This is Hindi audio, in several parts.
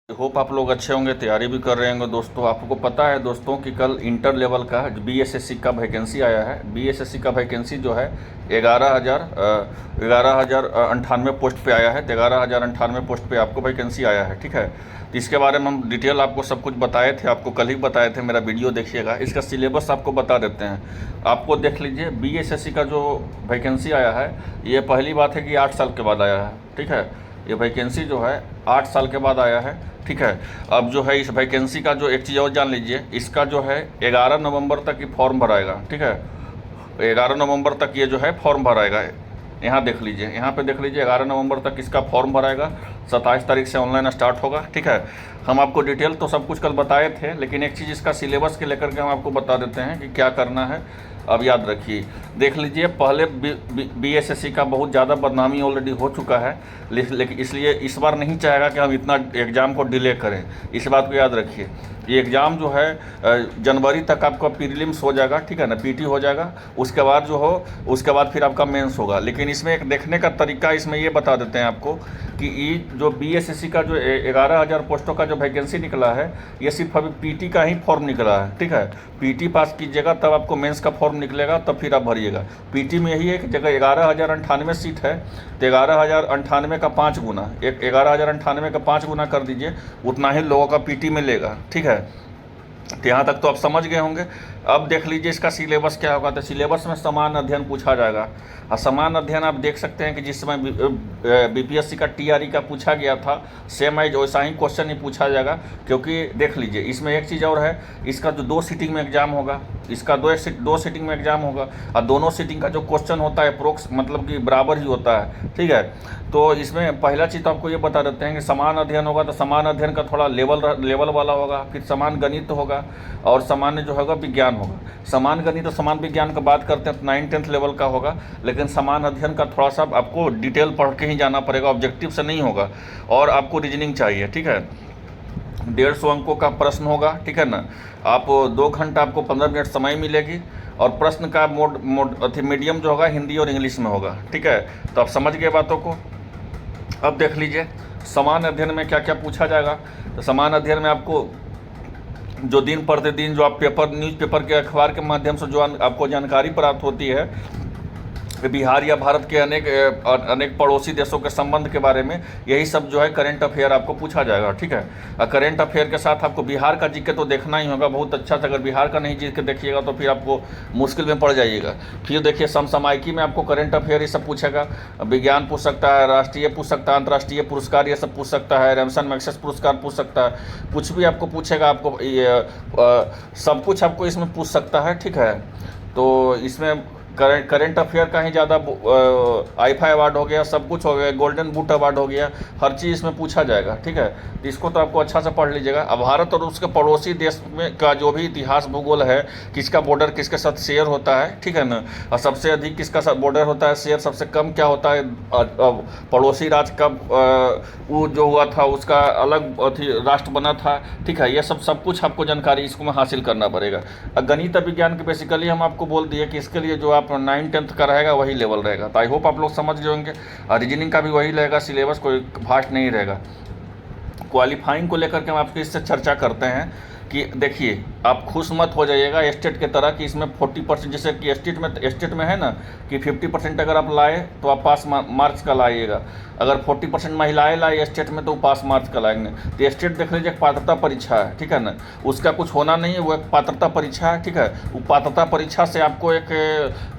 होप आप लोग अच्छे होंगे, तैयारी भी कर रहे होंगे। दोस्तों आपको पता है दोस्तों कि कल इंटर लेवल का बीएसएससी का वैकेंसी आया है। बीएसएससी का वैकेंसी जो है 11,098 पोस्ट पे आया है। तो 11,098 पोस्ट पे आपको वैकेंसी आया है, ठीक है। तो इसके बारे में हम डिटेल आपको सब कुछ बताए थे, आपको कल ही बताए थे, मेरा वीडियो देखिएगा। इसका सिलेबस आपको बता देते हैं, आपको देख लीजिए। बीएसएससी का जो वैकेंसी आया है, ये पहली बात है कि 8 साल के बाद आया है, ठीक है। ये वैकेंसी जो है 8 साल के बाद आया है, ठीक है। अब जो है इस वैकेंसी का जो एक चीज़ और जान लीजिए, इसका जो है 11 नवंबर तक ये फॉर्म भराएगा, ठीक है। 11 नवंबर तक ये जो है फॉर्म भराएगा। यहाँ देख लीजिए, यहाँ पे देख लीजिए, 11 नवंबर तक इसका फॉर्म भराएगा। 27 तारीख से ऑनलाइन स्टार्ट होगा, ठीक है। हम आपको डिटेल तो सब कुछ कल बताए थे, लेकिन एक चीज़ इसका सिलेबस के लेकर के हम आपको बता देते हैं कि क्या करना है। अब याद रखिए, देख लीजिए, पहले बीएसएससी का बहुत ज़्यादा बदनामी ऑलरेडी हो चुका है, लेकिन इसलिए इस बार नहीं चाहेगा कि हम इतना एग्ज़ाम को डिले करें। इस बात को याद रखिए। ये एग्ज़ाम जो है जनवरी तक आपका प्रीलिम्स हो जाएगा, ठीक है ना, पीटी हो जाएगा। उसके बाद जो हो, उसके बाद फिर आपका मेंस होगा। लेकिन इसमें एक देखने का तरीका इसमें ये बता देते हैं आपको कि ये जो बीएसएससी का जो 11,000 पोस्टों का जो वैकेंसी निकला है, ये सिर्फ अभी पीटी का ही फॉर्म निकला है, ठीक है। पीटी पास कीजिएगा तब आपको मेंस का फॉर्म निकलेगा, तब फिर आप भरिएगा। पीटी में यही है कि जगह 11,098 सीट है, तो 11,098 का 5 गुना, 11,098 का 5 गुना कर दीजिए, उतना ही लोगों का पीटी में लेगा, ठीक है। तो यहाँ तक तो आप समझ गए होंगे। अब देख लीजिए इसका सिलेबस क्या होगा। तो सिलेबस में समान अध्ययन पूछा जाएगा, और समान अध्ययन आप देख सकते हैं कि जिस समय बीपीएससी का टीआरई का पूछा गया था, सेम एज वैसा ही क्वेश्चन ही पूछा जाएगा। क्योंकि देख लीजिए, इसमें एक चीज़ और है, इसका जो 2 सीटिंग में एग्जाम होगा, इसका 2 सीटिंग में एग्जाम होगा, और दोनों सीटिंग का जो क्वेश्चन होता है अप्रोक्स मतलब कि बराबर ही होता है, ठीक है। तो इसमें पहला चीज़ तो आपको ये बता देते हैं कि समान अध्ययन होगा, तो समान अध्ययन का थोड़ा लेवल वाला होगा। फिर समान गणित होगा, और सामान्य जो होगा विज्ञान होगा। समान गणित और समान विज्ञान का बात करते हैं तो 9-10 लेवल का होगा, लेकिन समान अध्ययन का थोड़ा सा आपको डिटेल पढ़ के ही जाना पड़ेगा, ऑब्जेक्टिव से नहीं होगा। और आपको रीजनिंग चाहिए, ठीक है। 150 अंकों का प्रश्न होगा, ठीक है ना। आप 2 घंटा आपको 15 मिनट समय मिलेगी, और प्रश्न का मीडियम जो होगा हिंदी और इंग्लिश में होगा, ठीक है। तो आप समझ गए बातों को। अब देख लीजिए समान अध्ययन में क्या क्या पूछा जाएगा। तो समान अध्ययन में आपको जो दिन प्रतिदिन जो आप न्यूज़पेपर के अखबार के माध्यम से जो आपको जानकारी प्राप्त होती है, बिहार या भारत के अनेक पड़ोसी देशों के संबंध के बारे में, यही सब जो है करंट अफेयर आपको पूछा जाएगा, ठीक है। और करंट अफेयर के साथ आपको बिहार का जीके तो देखना ही होगा बहुत अच्छा से। अगर बिहार का नहीं जीके देखिएगा तो फिर आपको मुश्किल में पड़ जाइएगा। फिर देखिए समसामयिकी में आपको करंट अफेयर ये सब पूछेगा। विज्ञान पूछ सकता है, राष्ट्रीय पूछ सकता है, अंतर्राष्ट्रीय पुरस्कार ये सब पूछ सकता है, रैमसन मैग्सेसे पुरस्कार पूछ सकता है, कुछ भी आपको पूछेगा। आपको सब कुछ आपको इसमें पूछ सकता है, ठीक है। तो इसमें करंट अफेयर का ही ज़्यादा आईफा अवार्ड हो गया, सब कुछ हो गया, गोल्डन बूट अवार्ड हो गया, हर चीज़ इसमें पूछा जाएगा, ठीक है। तो इसको तो आपको अच्छा से पढ़ लीजिएगा। अब भारत और उसके पड़ोसी देश में का जो भी इतिहास भूगोल है, किसका बॉर्डर किसके साथ शेयर होता है, ठीक है ना, और सबसे अधिक किसका बॉर्डर होता है शेयर, सबसे कम क्या होता है, पड़ोसी राज्य का वो जो हुआ था उसका अलग राष्ट्र बना था, ठीक है। ये सब कुछ आपको जानकारी इसको में हासिल करना पड़ेगा। गणित विज्ञान के बेसिकली हम आपको बोल दिए कि इसके लिए जो आप 9-10 का रहेगा वही लेवल रहेगा। तो आई होप आप लोग समझ गए होंगे। और रीजनिंग का भी वही रहेगा, सिलेबस कोई फास्ट नहीं रहेगा। क्वालिफाइंग को लेकर के हम आपके इससे चर्चा करते हैं कि देखिए, आप खुश मत हो जाइएगा स्टेट के तरह कि इसमें 40%, जैसे कि स्टेट में है ना कि 50% अगर आप लाए तो आप पास मार्क्स का लाइएगा। अगर 40% महिलाएं लाए स्टेट में तो पास मार्क्स का लाएंगे। तो स्टेट देख लीजिए, एक पात्रता परीक्षा है, ठीक है ना, उसका कुछ होना नहीं है, वो एक पात्रता परीक्षा है, ठीक है। वो पात्रता परीक्षा से आपको एक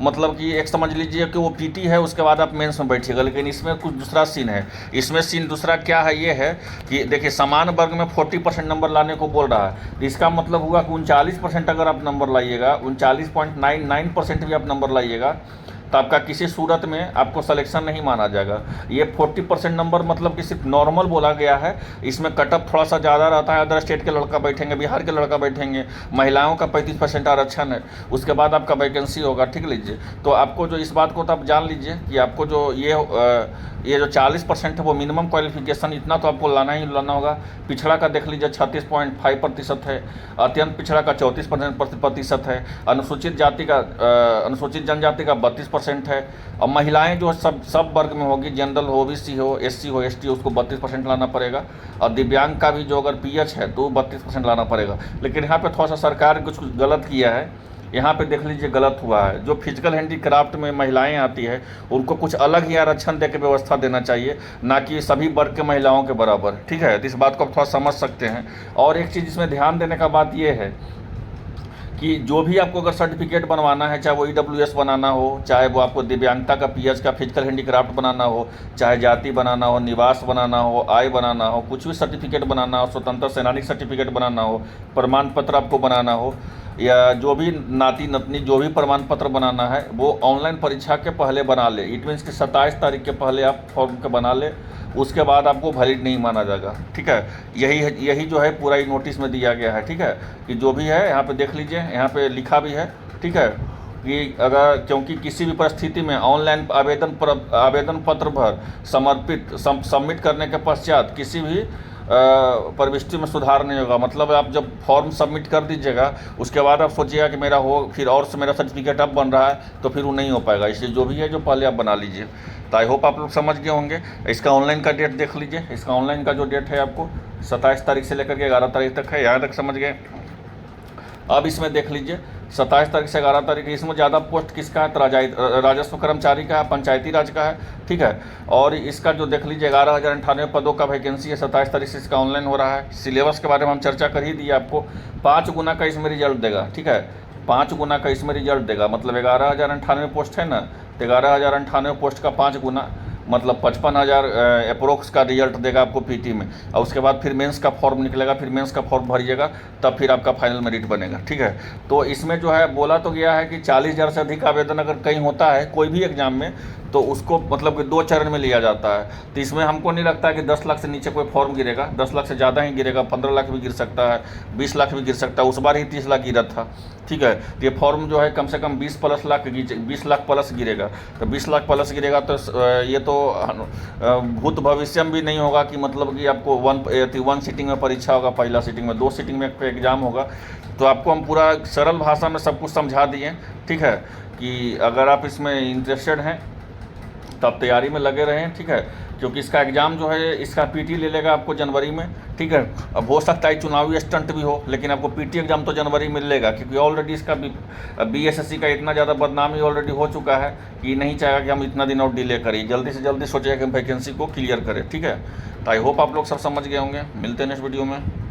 मतलब कि एक समझ लीजिए कि वो पीटी है, उसके बाद आप मेंस में बैठिएगा। लेकिन इसमें कुछ दूसरा सीन है। इसमें सीन दूसरा क्या है, ये है कि देखिए समान वर्ग में 40% नंबर लाने को बोल रहा है। इसका मतलब हुआ कि 39% अगर आप नंबर लाइएगा, 39.99% भी आप नंबर लाइएगा, तो आपका किसी सूरत में आपको सिलेक्शन नहीं माना जाएगा। ये 40% नंबर मतलब कि सिर्फ नॉर्मल बोला गया है। इसमें कटअप थोड़ा सा ज़्यादा रहता है, अदर स्टेट के लड़का बैठेंगे, बिहार के लड़का बैठेंगे, महिलाओं का 35% आरक्षण है, उसके बाद आपका वैकेंसी होगा, ठीक लीजिए। तो आपको जो इस बात को तो आप जान लीजिए कि आपको जो ये जो 40% है वो मिनिमम क्वालिफिकेशन, इतना तो आपको लाना ही लाना होगा। पिछड़ा का देख लीजिए 36.5% है, अत्यंत पिछड़ा का 34% है, अनुसूचित जनजाति का 32% 32% है। और महिलाएं जो सब वर्ग में होगी, जनरल हो, ओबीसी हो, एससी हो, एसटी, उसको 32% लाना पड़ेगा। और दिव्यांग का भी जो अगर पीएच है तो 32% लाना पड़ेगा। लेकिन यहाँ पे थोड़ा सा सरकार कुछ गलत किया है। यहाँ पे देख लीजिए गलत हुआ है। जो फिजिकल हैंडीक्राफ्ट में महिलाएं आती है उनको कुछ अलग ही आरक्षण दे के व्यवस्था देना चाहिए, ना कि सभी वर्ग के महिलाओं के बराबर, ठीक है। तो इस बात को आप थोड़ा समझ सकते हैं। और एक चीज़ इसमें ध्यान देने का बात यह है कि जो भी आपको अगर सर्टिफिकेट बनवाना है, चाहे वो ईडब्ल्यूएस बनाना हो, चाहे वो आपको दिव्यांगता का, पीएच का, फिजिकल हैंडीक्राफ्ट बनाना हो, चाहे जाति बनाना हो, निवास बनाना हो, आय बनाना हो, कुछ भी सर्टिफिकेट बनाना हो, स्वतंत्रता सेनानी सर्टिफिकेट बनाना हो, प्रमाण पत्र आपको बनाना हो, या जो भी नाती नतनी जो भी प्रमाण पत्र बनाना है वो ऑनलाइन परीक्षा के पहले बना ले। इट मीन्स कि 27 तारीख के पहले आप फॉर्म के बना ले, उसके बाद आपको वैलिड नहीं माना जाएगा, ठीक है। यही जो है पूरा ही नोटिस में दिया गया है, ठीक है। कि जो भी है यहाँ पे देख लीजिए, यहाँ पे लिखा भी है, ठीक है, कि अगर क्योंकि किसी भी परिस्थिति में ऑनलाइन आवेदन पत्र भर सबमिट करने के पश्चात किसी भी प्रविष्टि में सुधार नहीं होगा। मतलब आप जब फॉर्म सबमिट कर दीजिएगा उसके बाद आप सोचिएगा कि मेरा हो, फिर और से मेरा सर्टिफिकेट अब बन रहा है, तो फिर वो नहीं हो पाएगा। इसलिए जो भी है जो पहले आप बना लीजिए। तो आई होप आप लोग समझ गए होंगे। इसका ऑनलाइन का डेट देख लीजिए। इसका ऑनलाइन का जो डेट है आपको 27 तारीख से लेकर के 11 तारीख तक है। यहाँ तक समझ गए। अब इसमें देख लीजिए 27 तारीख से 11 तारीख, इसमें ज़्यादा पोस्ट किसका है, तो राजस्व कर्मचारी का है, पंचायती राज का है, ठीक है। और इसका जो देख लीजिए 11,098 पदों का वैकेंसी है। 27 तारीख से इसका ऑनलाइन हो रहा है। सिलेबस के बारे में हम चर्चा कर ही दिए आपको। 5 गुना का इसमें रिजल्ट देगा, ठीक है। 5 गुना का इसमें रिजल्ट देगा। मतलब 11,098 पोस्ट है ना, तो 11,098 पोस्ट का 5 गुना, मतलब 55,000 अप्रोक्स का रिजल्ट देगा आपको पीटी में। और उसके बाद फिर मेंस का फॉर्म निकलेगा, फिर मेंस का फॉर्म भरिएगा, तब फिर आपका फाइनल मेरिट बनेगा, ठीक है। तो इसमें जो है बोला तो गया है कि 40,000 से अधिक आवेदन अगर कहीं होता है कोई भी एग्जाम में, तो उसको मतलब कि 2 चरण में लिया जाता है। तो इसमें हमको नहीं लगता है कि 10 लाख से नीचे कोई फॉर्म गिरेगा। 10 लाख से ज़्यादा ही गिरेगा, 15 लाख भी गिर सकता है, 20 लाख भी गिर सकता है। उस बार ही 30 लाख गिरा था, ठीक है। ये फॉर्म जो है कम से कम 20 लाख प्लस गिरेगा। तो 20 लाख प्लस गिरेगा तो ये तो भूत भविष्य में भी नहीं होगा कि मतलब कि आपको 1 सीटिंग में परीक्षा होगा, पहला सीटिंग में, 2 सीटिंग में एग्ज़ाम होगा। तो आपको हम पूरा सरल भाषा में सब कुछ समझा दिए, ठीक है। कि अगर आप इसमें इंटरेस्टेड हैं तो आप तैयारी में लगे रहें, ठीक है। क्योंकि इसका एग्ज़ाम जो है, इसका पीटी ले लेगा आपको जनवरी में, ठीक है। अब हो सकता है चुनावी स्टंट भी हो, लेकिन आपको पीटी एग्ज़ाम तो जनवरी में लेगा। क्योंकि ऑलरेडी इसका बीएसएससी का इतना ज़्यादा बदनामी ऑलरेडी हो चुका है कि नहीं चाहेगा कि हम इतना दिन और डिले करें। जल्दी से जल्दी सोचेगा कि हम वैकेंसी को क्लियर करें, ठीक है। तो आई होप आप लोग सब समझ गए होंगे। मिलते हैं नेक्स्ट वीडियो में।